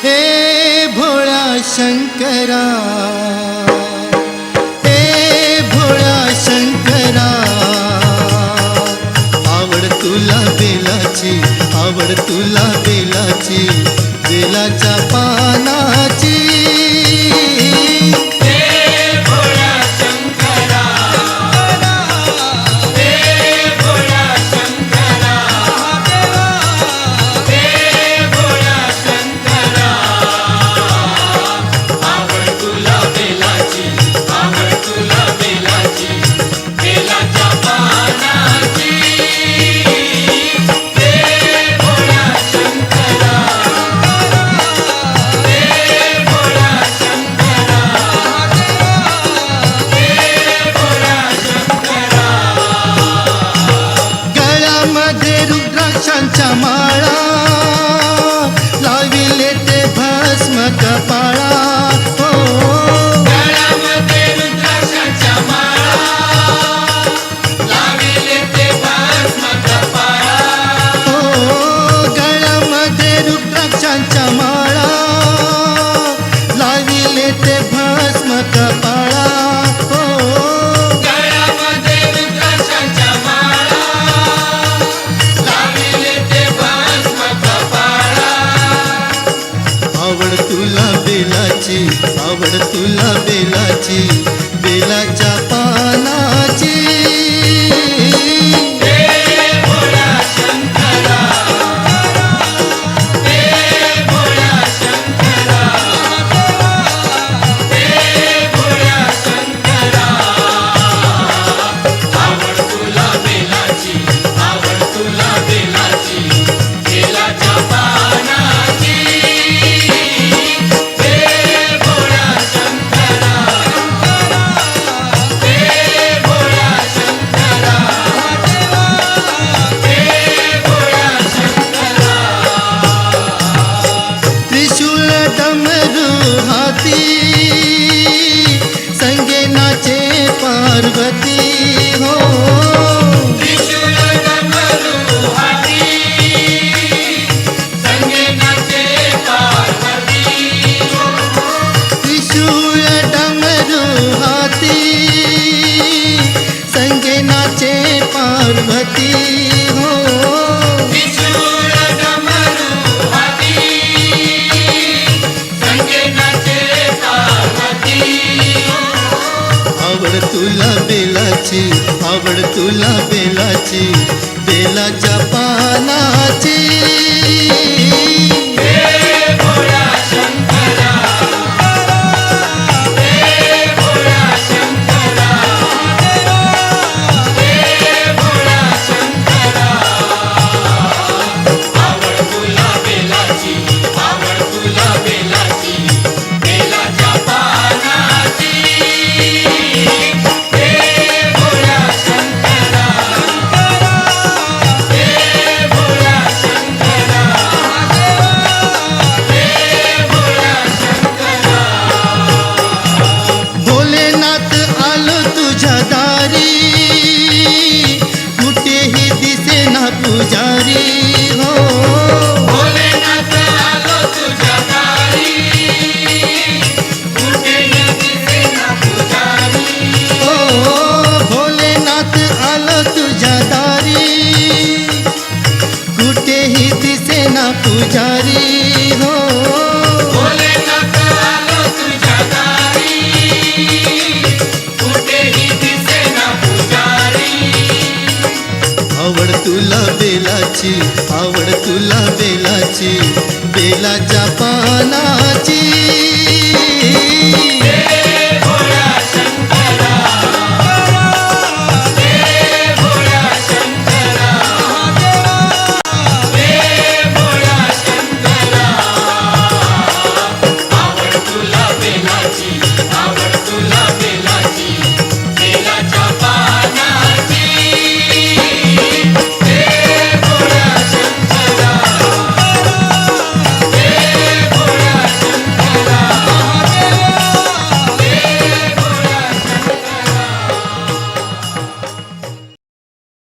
हे भोळा शंकरा, हे भोळा शंकरा, आवड तुला बेलाची, आवड तुला बेलाची, बेलाच्या पानाची। रुद्राक्षांच्या माळा लाविले ते भस्म कपाळा, हो गळ्यामध्ये रुद्राक्षांच्या माळा लाविले ते भस्म कपाळा, हो गळ्यामध्ये रुद्राक्षांच्या माळा लाविले ते भस्म कपाळा, हो आवड तुला बेलाची, आवड तुला बेलाची, बेलाच्या पानाची। संगे नाचे पार्वती, हो त्रिशूल डमरू हाती संगे नाचे पार्वती, त्रिशूल डमरू हाती संगे नाचे पार्वती, हो त्रिशूल डमरू हाती संगे नाचे पार्वती। आवड तुला बेलाची, आवड तुला बेलाची, बेलाच्या पानाची। पुजारी, हो भोलेनाथ आलो तुझ्या दारी, कुठेही दिसेना पुजारी, हो भोलेनाथ आलो तुझ्या दारी, कुठेही दिसेना पुजारी, हो भोलेनाथ आलो तुझ्या दारी, कुठेही दिसेना पुजारी। आवड तुला बेलाची, आवड तुला बेलाची, बेलाच्या पानाची।